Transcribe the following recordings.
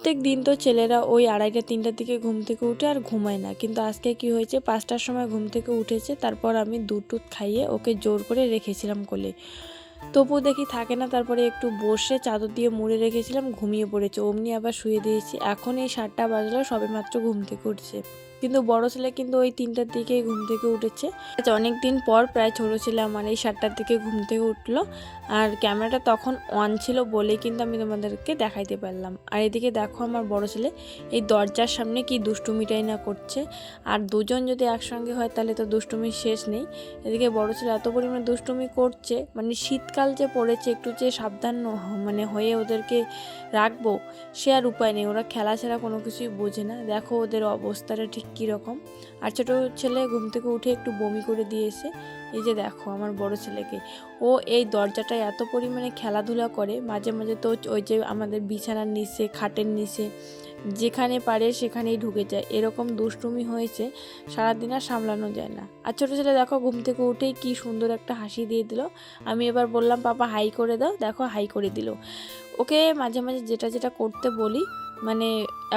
প্রত্যেক দিন তো ছেলেরা ওই 2:30-3টার দিকে ঘুম থেকে উঠে আর ঘুমায় না, কিন্তু আজকে কি হয়েছে 5টার সময় ঘুম থেকে উঠেছে। তারপর আমি দুধ টুধ খাইয়ে ওকে জোর করে রেখেছিলাম কোলে, তবু দেখি থাকে না। তারপরে একটু বসে চাদর দিয়ে মুড়ে রেখেছিলাম, ঘুমিয়ে পড়েছে। অমনি আবার শুয়ে দিয়েছি। এখন এই 7টা বাজলো, সবেমাত্র ঘুম থেকে উঠছে। কিন্তু বড় ছেলে কিন্তু ওই 3টার দিকেই ঘুম থেকে উঠেছে। আজ অনেক দিন পর প্রায় ছোটো ছেলে আমার এই 7টার দিকে ঘুম থেকে উঠলো। আর ক্যামেরাটা তখন অন ছিল বলেই কিন্তু আমি তোমাদেরকে দেখাইতে পারলাম। আর এদিকে দেখো আমার বড় ছেলে এই দরজার সামনে কি দুষ্টুমিটাই না করছে। আর দুজন যদি একসঙ্গে হয় তাহলে তো দুষ্টুমির শেষ নেই। এদিকে বড় ছেলে এত পরিমাণে দুষ্টুমি করছে, মানে শীতকাল যে পড়েছে, একটু যে সাবধান মানে হয়ে ওদেরকে রাখবো সে আর উপায় নেই। ওরা খেলা ছাড়া কোনো কিছুই বোঝে না। দেখো ওদের অবস্থাটা ঠিক কীরকম। আর ছোটো ছেলে ঘুম থেকে উঠে একটু বমি করে দিয়েছে। এই যে দেখো আমার বড় ছেলেকে, ও এই দরজাটায় এত পরিমাণে খেলাধুলা করে, মাঝে মাঝে তো ওই যে আমাদের বিছানার নিচে, খাটের নিচে, যেখানে পারে সেখানেই ঢুকে যায়। এরকম দুষ্টুমি হয়েছে, সারাদিন আর সামলানো যায় না। আর ছোটো ছেলে দেখো ঘুম থেকে উঠেই কি সুন্দর একটা হাসি দিয়ে দিল। আমি এবার বললাম পাপা হাই করে দাও, দেখো হাই করে দিল। ওকে মাঝে মাঝে যেটা যেটা করতে বলি মানে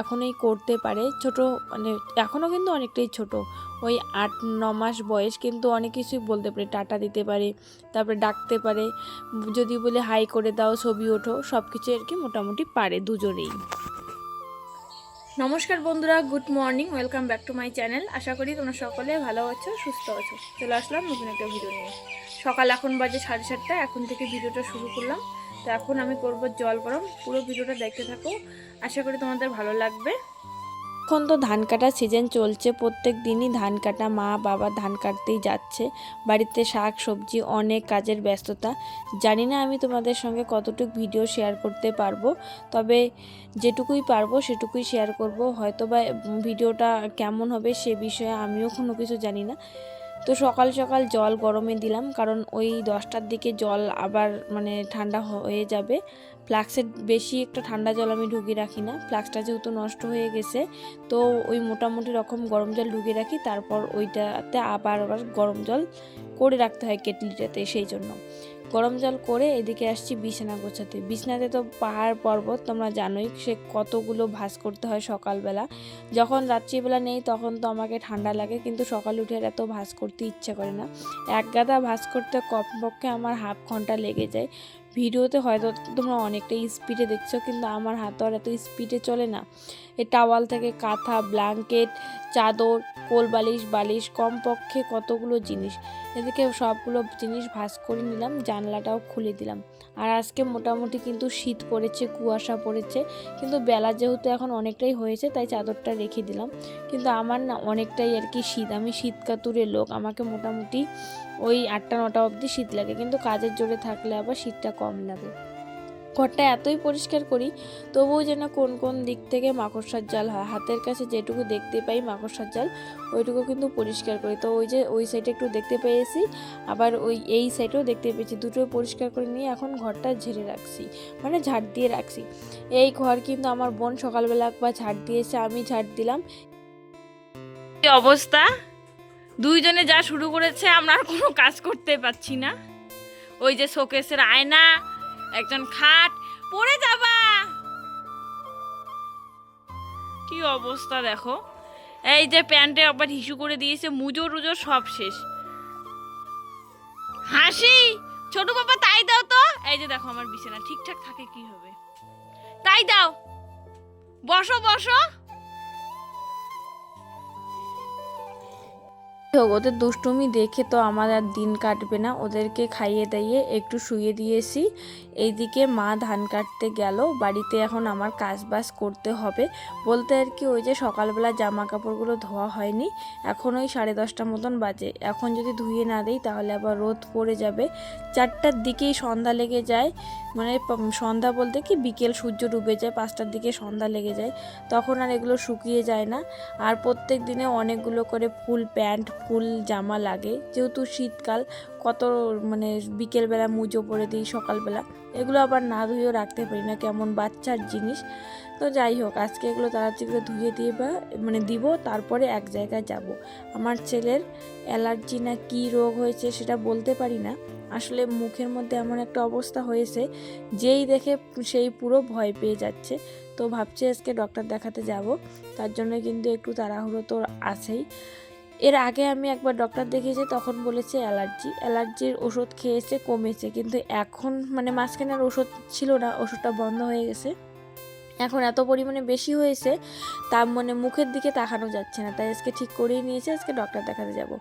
এখনই করতে পারে। ছোট মানে এখনও কিন্তু অনেকটাই ছোট, ওই 8-9 মাস বয়স, কিন্তু অনেক কিছুই বলতে পারে। টাটা দিতে পারে, তারপরে ডাকতে পারে, যদি বলে হাই করে দাও, ছবি ওঠো, সব কিছু আর কি মোটামুটি পারে দুজনেই। নমস্কার বন্ধুরা, good morning, welcome back to my channel. আশা করি তোমরা সকলে ভালো আছো, সুস্থ আছো। চলে আসলাম নতুন একটা ভিডিও নিয়ে। সকাল এখন বাজে 7:30, এখন থেকে ভিডিওটা শুরু করলাম। তো এখন আমি করব জল গরম। পুরো ভিডিওটা দেখতে থাকো, আশা করি তোমাদের ভালো লাগবে। এখন তো ধান কাটার সিজন চলছে, প্রত্যেক দিনই ধান কাটা, মা বাবা ধান কাটতেই যাচ্ছে। বাড়িতে শাক সবজি, অনেক কাজের ব্যস্ততা। জানি না আমি তোমাদের সঙ্গে কতটুকু ভিডিও শেয়ার করতে পারবো, তবে যেটুকুই পারবো সেটুকুই শেয়ার করব। হয়তো বা ভিডিওটা কেমন হবে সে বিষয়ে আমিও কোনো কিছু জানি না। তো সকাল সকাল জল গরমে দিলাম, কারণ ওই 10টার দিকে জল আবার মানে ঠান্ডা হয়ে যাবে। ফ্লাক্সের বেশি একটা ঠান্ডা জল আমি ঢুকিয়ে রাখি না, ফ্লাক্সটা যেহেতু নষ্ট হয়ে গেছে। তো ওই মোটামুটি রকম গরম জল ঢুকিয়ে রাখি, তারপর ওইটাতে আবার গরম জল করে রাখতে হয় কেটলিটাতে। সেই জন্য গরম জল করে এদিকে আসছি বিছানা গোছাতে। বিছানাতে তো পাহাড় পর্বত, তোমরা জানোই সে কতগুলো ভাঁজ করতে হয় সকালবেলা। যখন রাত্রিবেলা নেই তখন তো আমাকে ঠান্ডা লাগে, কিন্তু সকাল উঠে আর এত ভাঁজ করতে ইচ্ছা করে না। এক গাদা ভাঁজ করতে কমপক্ষে আমার হাফ ঘন্টা লেগে যায়। ভিডিওতে হয়তো তোমরা অনেকটাই স্পিডে দেখছো, কিন্তু আমার হাত আর এত স্পিডে চলে না। এই টাওয়াল থেকে কাঁথা, ব্ল্যাঙ্কেট, চাদর, কোল বালিশ, বালিশ, কমপক্ষে কতগুলো জিনিস। এদিকে সবগুলো জিনিস ভাঁজ করে নিলাম, জানলাটাও খুলে দিলাম। আর আজকে মোটামুটি কিন্তু শীত পড়েছে, কুয়াশা পড়েছে, কিন্তু বেলা যেহেতু এখন অনেকটাই হয়েছে তাই চাদরটা রেখে দিলাম। কিন্তু আমার না অনেকটাই আর কি শীত, আমি শীত কাতুরে লোক। আমাকে মোটামুটি ওই 8টা-9টা অবধি শীত লাগে, কিন্তু কাজের জোরে থাকলে আবার শীতটা কম লাগে। ঘরটা এতই পরিষ্কার করি, তবুও যেন কোন কোন দিক থেকে মাকড়সার জাল হয়। হাতের কাছে যেটুকু দেখতে পাই মাকড়সার জাল, ওইটুকু কিন্তু পরিষ্কার করি। তো ওই যে ওই সাইডে একটু দেখতে পেয়েছি, আবার ওই এই সাইডেও দেখতে পেয়েছি, দুটোই পরিষ্কার করে নিয়ে এখন ঘরটা ঝেড়ে রাখছি, মানে ঝাড় দিয়ে রাখছি। এই ঘর কিন্তু আমার বোন সকালবেলা একবার ঝাড় দিয়েছে, আমি ঝাড় দিলাম। এই অবস্থা, দুইজনে যা শুরু করেছে আমরা আর কোনো কাজ করতে পারছি না। ওই যে শোকেসের আয়না, একজন খাট, পড়ে যাবা, কি অবস্থা দেখো। এই যে প্যান্টে আবার হিসু করে দিয়েছে, মুজো রুজো সব শেষ। হাসি, ছোট বাবা তাই দাও তো। এই যে দেখো আমার বিছানা ঠিকঠাক থাকে কি হবে, তাই দাও, বসো বসো। ওদের দুষ্টুমি দেখে তো আমার আর দিন কাটবে না। ওদেরকে খাইয়ে দাইয়ে একটু শুয়ে দিয়েছি। এইদিকে মা ধান কাটতে গেল, বাড়িতে এখন আমার কাজবাজ করতে হবে বলতে আর কি। ওই যে সকালবেলা জামা কাপড়গুলো ধোয়া হয়নি, এখন ওই 10:30 মতন বাজে। এখন যদি ধুয়ে না দিই তাহলে আবার রোদ পড়ে যাবে। 4টার দিকেই সন্ধ্যা লেগে যায়, মানে সন্ধ্যা বলতে কি বিকেল, সূর্য ডুবে যায়, 5টার দিকে সন্ধ্যা লেগে যায়, তখন আর এগুলো শুকিয়ে যায় না। আর প্রত্যেক দিনে অনেকগুলো করে ফুল প্যান্ট, ফুল জামা লাগে, যেহেতু শীতকাল। কত মানে বিকেলবেলা মুজো পরে দিই, সকালবেলা এগুলো আবার না ধুয়েও রাখতে পারি না, কেমন বাচ্চার জিনিস। তো যাই হোক, আজকে এগুলো তাড়াতাড়ি করে ধুয়ে দিয়ে বা মানে দিব, তারপরে এক জায়গায় যাব। আমার ছেলের অ্যালার্জি না কি রোগ হয়েছে সেটা বলতে পারি না, আসলে মুখের মধ্যে এমন একটা অবস্থা হয়েছে, যেই দেখে সেই পুরো ভয় পেয়ে যাচ্ছে। তো তো ভাবছি আজকে ডক্টর দেখাতে যাব, তার জন্য কিন্তু একটু তাড়াহুড়ো তো আছেই। এর আগে আমি একবার ডক্টর দেখিয়েছি, তখন বলেছে অ্যালার্জির ওষুধ খেয়েছে, কমেছে, কিন্তু এখন মানে মাঝখানে আর ওষুধ ছিল না, ওষুধটা বন্ধ হয়ে গেছে। এখন এত পরিমাণে বেশি হয়েছে তা মানে মুখের দিকে তাকানো যাচ্ছে না, তাই আজকে ঠিক করেই নিয়েছে আজকে ডক্টর দেখাতে যাব।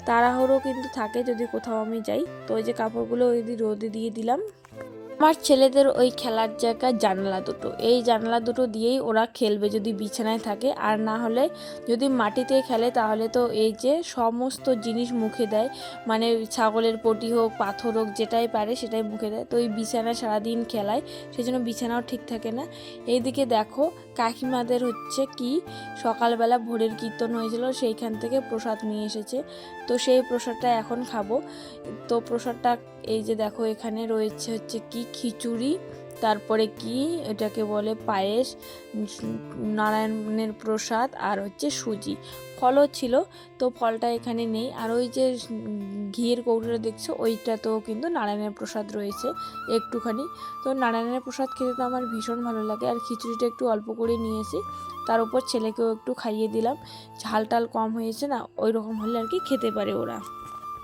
তাড়াহুড়ো কিন্তু থাকে যদি কোথাও আমি যাই। তো ওই যে কাপড়গুলো ওই রোদে দিয়ে দিলাম। আমার ছেলেদের ওই খেলার জায়গায় জানালা দুটো, এই জানালা দুটো দিয়েই ওরা খেলবে যদি বিছানায় থাকে, আর না হলে যদি মাটিতে খেলে তাহলে তো এই যে সমস্ত জিনিস মুখে দেয়, মানে ছাগলের পটি হোক, পাথর হোক, যেটাই পারে সেটাই মুখে দেয়। তো এই বিছানায় সারাদিন খেলায়, সেই জন্য বিছানাও ঠিক থাকে না। এইদিকে দেখো কাকিমাদের হচ্ছে কি সকালবেলা ভোরের কীর্তন হয়েছিল, সেইখান থেকে প্রসাদ নিয়ে এসেছে, তো সেই প্রসাদটা এখন খাবো। তো প্রসাদটা এই যে দেখো এখানে রয়েছে হচ্ছে কি খিচুড়ি, তারপরে কি এটাকে বলে পায়েস, নারায়ণের প্রসাদ, আর হচ্ছে সুজি, ফলও ছিল। তো ফলটা এখানে নেই। আর ওই যে ঘিয়ের কৌটোটা দেখছো ওইটা তো কিন্তু নারায়ণের প্রসাদ রয়েছে একটুখানি। তো নারায়ণের প্রসাদ খেতে তো আমার ভীষণ ভালো লাগে, আর খিচুড়িটা একটু অল্প করে নিয়েছি, তার উপর ছেলেকেও একটু খাইয়ে দিলাম। ঝাল টাল কম হয়েছে না, ওই রকম হলে আর কি খেতে পারে ওরা।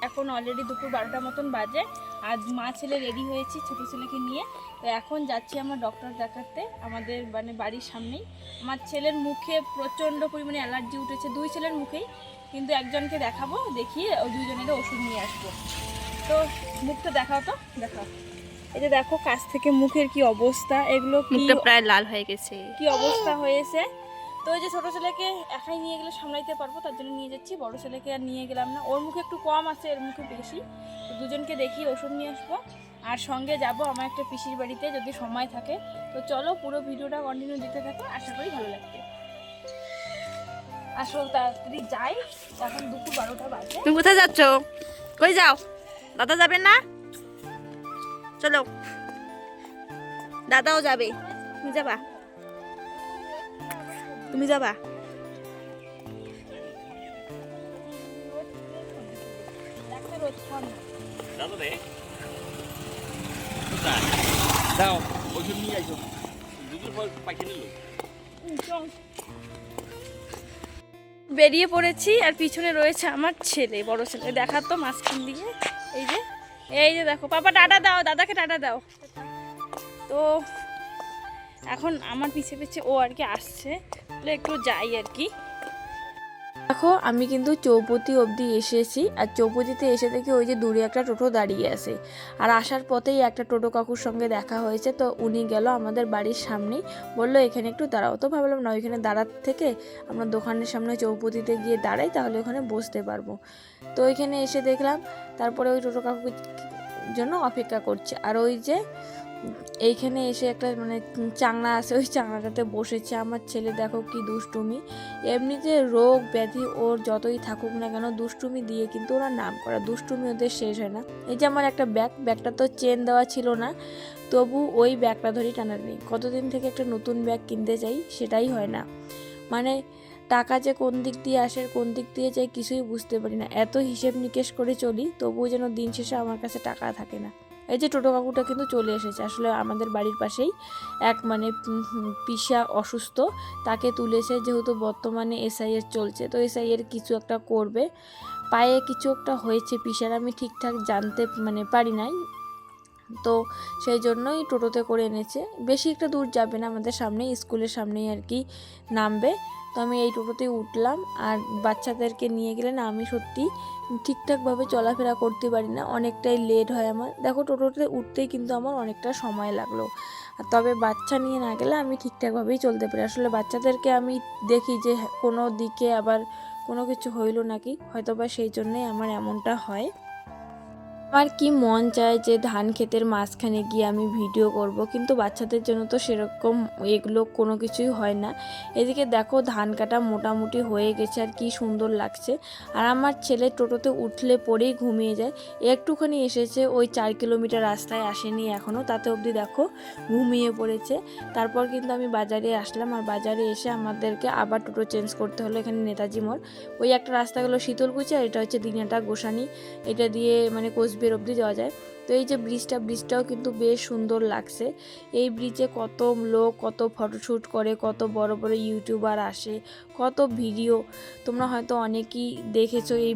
এখন অলরেডি দুপুর 12টা মতন বাজে, আর মা ছেলে রেডি হয়েছি ছোটো ছেলেকে নিয়ে। তো এখন যাচ্ছি আমরা ডক্টর দেখাতে, আমাদের মানে বাড়ির সামনেই। আমার ছেলের মুখে প্রচণ্ড পরিমাণে অ্যালার্জি উঠেছে, দুই ছেলের মুখেই, কিন্তু একজনকে দেখাবো, দেখিয়ে ওই দুইজনেরও ওষুধ নিয়ে আসবো। তো মুখটা দেখাও, তো দেখাও। এই যে দেখো কাছ থেকে মুখের কি অবস্থা, এগুলো মুখটা প্রায় লাল হয়ে গেছে, কি অবস্থা হয়েছে। তো ওই যে ছোটো ছেলেকে একাই নিয়ে গেলে সামলাইতে পারবো, তার জন্য নিয়ে যাচ্ছি। বড় ছেলেকে আর নিয়ে গেলাম না, ওর মুখে একটু কম আছে, এর মুখে বেশি। তো দুজনকে দেখি ওষুধ নিয়ে আসবো, আর সঙ্গে যাব আমার একটা পিসির বাড়িতে যদি সময় থাকে। তো চলো পুরো ভিডিওটা কন্টিনিউ দিতে থাকো, আশা করি ভালো লাগবে। আসল তাড়াতাড়ি যাই, এখন দুপুর 12টা বাজে। তুমি কোথায় যাচ্ছ? কই যাও? দাদা যাবে না? চলো, দাদাও যাবে। তুমি যাবা? তুমি যাবা? বেরিয়ে পড়েছি, আর পিছনে রয়েছে আমার ছেলে, বড় ছেলে, দেখা তো মাঝখান দিয়ে। এই যে দেখো, পাপা টাটা দাও, দাদাকে টাটা দাও। তো এখন আমার পিছে পিছে ও আর কি আসছে, একটু যাই আর কি। দেখো আমি কিন্তু চৌপতি অবধি এসেছি, আর চৌপতিতে এসে দেখি ওই যে দূরে একটা টোটো দাঁড়িয়ে আছে, আর আসার পথেই একটা টোটো কাকুর সঙ্গে দেখা হয়েছে। তো উনি গেল আমাদের বাড়ির সামনেই, বললো এখানে একটু দাঁড়াও। তো ভাবলাম না, ওইখানে দাঁড়ার থেকে আমরা দোকানের সামনে চৌপতিতে গিয়ে দাঁড়াই, তাহলে ওখানে বসতে পারবো। তো ওইখানে এসে দেখলাম, তারপরে ওই টোটো কাকুর জন্য অপেক্ষা করছে। আর ওই যে এইখানে এসে একটা মানে চাংড়া আছে, ওই চাংড়াটাতে বসেছে আমার ছেলে। দেখো কি দুষ্টুমি, এমনিতে রোগ ব্যাধি ওর যতই থাকুক না কেন, দুষ্টুমি দিয়ে কিন্তু ওরা নাম করা, দুষ্টুমি ওদের শেষ হয় না। এই যে আমার একটা ব্যাগটা তো চেন দেওয়া ছিল না, তবু ওই ব্যাগটা ধরেই টানাটানি, কতদিন থেকে একটা নতুন ব্যাগ কিনতে চাই, সেটাই হয় না। মানে টাকা যে কোন দিক দিয়ে আসে কোন দিক দিয়ে যাই কিছুই বুঝতে পারি না, এত হিসেব নিকেশ করে চলি, তবুও যেন দিন শেষে আমার কাছে টাকা থাকে না। এই যে টোটো কাকুটা কিন্তু চলে এসেছে, আসলে আমাদের বাড়ির পাশেই এক মানে পিসা অসুস্থ, তাকে তুলেছে, যেহেতু বর্তমানে এসআইএর চলছে, তো এসআইএর কিছু একটা করবে, পায়ে কিছু একটা হয়েছে পিসার, আমি ঠিকঠাক জানতে মানে পারি নাই। তো সেই জন্যই টোটোতে করে এনেছে, বেশি একটা দূর যাবে না, আমাদের সামনেই স্কুলের সামনেই আর কি নামবে। তো আমি এই টোটোতেই উঠলাম, আর বাচ্চাদেরকে নিয়ে গেলে না আমি সত্যি ঠিকঠাকভাবে চলাফেরা করতে পারি না, অনেকটাই লেট হয় আমার। দেখো টোটোতে উঠতেই কিন্তু আমার অনেকটা সময় লাগলো, আর তবে বাচ্চা নিয়ে না গেলে আমি ঠিকঠাকভাবেই চলতে পারি। আসলে বাচ্চাদেরকে আমি দেখি যে কোনো দিকে আবার কোনো কিছু হইলো নাকি, হয়তো বা সেই জন্যই আমার এমনটা হয়। আমার কি মন চায় যে ধান ক্ষেতের মাঝখানে গিয়ে আমি ভিডিও করব, কিন্তু বাচ্চাদের জন্য তো সেরকম এগুলো কোনো কিছুই হয় না। এদিকে দেখো ধান কাটা মোটামুটি হয়ে গেছে, আর কি সুন্দর লাগছে। আর আমার ছেলে টোটোতে উঠলে পরেই ঘুমিয়ে যায়, একটুখানি এসেছে, ওই 4 কিলোমিটার রাস্তায় আসেনি এখনও, তাতে অবধি দেখো ঘুমিয়ে পড়েছে। তারপর কিন্তু আমি বাজারে আসলাম, আর বাজারে এসে আমাদেরকে আবার টোটো চেঞ্জ করতে হলো। এখানে নেতাজি মোড়, ওই একটা রাস্তা গেলো শীতলকুচি, আর এটা হচ্ছে দিনাটা গোসানি, এটা দিয়ে মানে কোচবিহার কোচবিহার অবধি যাওয়া যায়। তো এই যে ব্রিজটাও কিন্তু বেশ সুন্দর লাগছে। এই ব্রিজে কত লোক কত ফটোশ্যুট করে, কত বড় বড় ইউটিউবার আসে, কত ভিডিও, তোমরা হয়তো অনেকেই দেখেছো এই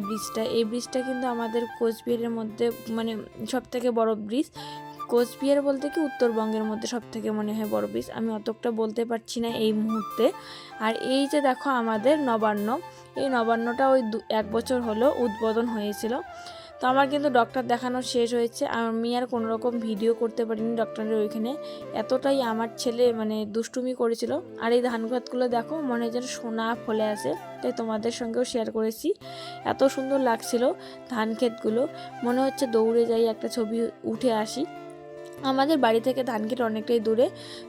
ব্রিজটা কিন্তু আমাদের কোচবিহারের মধ্যে মানে সবথেকে বড় ব্রিজ। কোচবিহার বলতে কি উত্তরবঙ্গের মধ্যে সবথেকে মনে হয় বড় ব্রিজ, আমি অতটা বলতে পারছি না এই মুহূর্তে। আর এই যে দেখো আমাদের নবান্ন, এই নবান্নটা ওই 1 বছর হলো উদ্বোধন হয়েছিল। তো আমার কিন্তু ডক্টর দেখানো শেষ হয়েছে, আমি আর কোনো রকম ভিডিও করতে পারিনি ডক্টরের ওইখানে, এতটাই আমার ছেলে মানে দুষ্টুমি করেছিল। আর এই ধান গাছগুলো দেখো মনে হয় যেন সোনা ফলে আছে, তাই তোমাদের সঙ্গেও শেয়ার করেছি। এত সুন্দর লাগছিল ধান ক্ষেতগুলো, মনে হচ্ছে দৌড়ে যাই একটা ছবি উঠে আসি। আমাদের বাড়ি থেকে ধানক্ষেত অনেকটাই দূরে,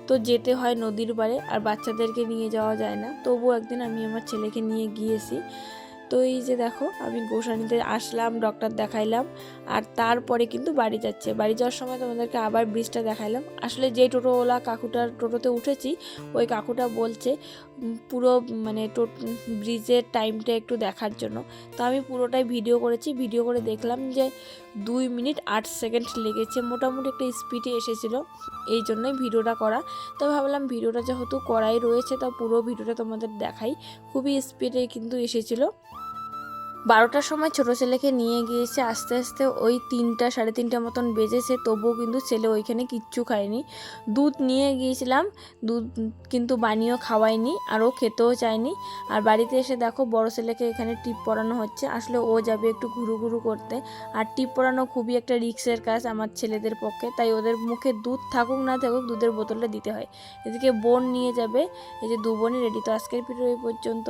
তো যেতে হয় নদীর পাড়ে, আর বাচ্চাদেরকে নিয়ে যাওয়া যায় না, তবুও একদিন আমি আমার ছেলেকে নিয়ে গিয়েছি। তো এই যে দেখো আমি গোসানিতে আসলাম, ডক্টর দেখাইলাম, আর তারপরে কিন্তু বাড়ি যাওয়ার সময় তোমাদেরকে আবার ব্রিজটা দেখাইলাম। আসলে যে টোটোওয়ালা কাকুটার টোটোতে উঠেছি, ওই কাকুটা বলছে পুরো মানে ব্রিজের টাইমটা একটু দেখার জন্য। তো আমি পুরোটাই ভিডিও করেছি, ভিডিও করে দেখলাম যে 2 মিনিট 8 সেকেন্ড লেগেছে, মোটামুটি একটা স্পিডে এসেছিলো, এই জন্যই ভিডিওটা করা। তো ভাবলাম ভিডিওটা যেহেতু করাই রয়েছে, তা পুরো ভিডিওটা তোমাদের দেখাই। খুবই স্পিডে কিন্তু এসেছিলো। 12টার সময় ছোটো ছেলেকে নিয়ে গিয়েছে, আস্তে আস্তে ওই 3টা সাড়ে 3টা মতন বেজেছে, তবুও কিন্তু ছেলে ওইখানে কিচ্ছু খায়নি। দুধ নিয়ে গিয়েছিলাম, দুধ কিন্তু বানিয়েও খাওয়াইনি, আর ও খেতেও চায়নি। আর বাড়িতে এসে দেখো বড় ছেলেকে এখানে টিপ পরানো হচ্ছে, আসলে ও যাবে একটু ঘুরু করতে, আর টিপ পরানো খুবই একটা রিস্কের কাজ আমার ছেলেদের পক্ষে, তাই ওদের মুখে দুধ থাকুক না থাকুক দুধের বোতলটা দিতে হয়। এদিকে বোন নিয়ে যাবে, এই যে 2 বোনই রেডি। তো আজকের ভিডিও এই পর্যন্ত।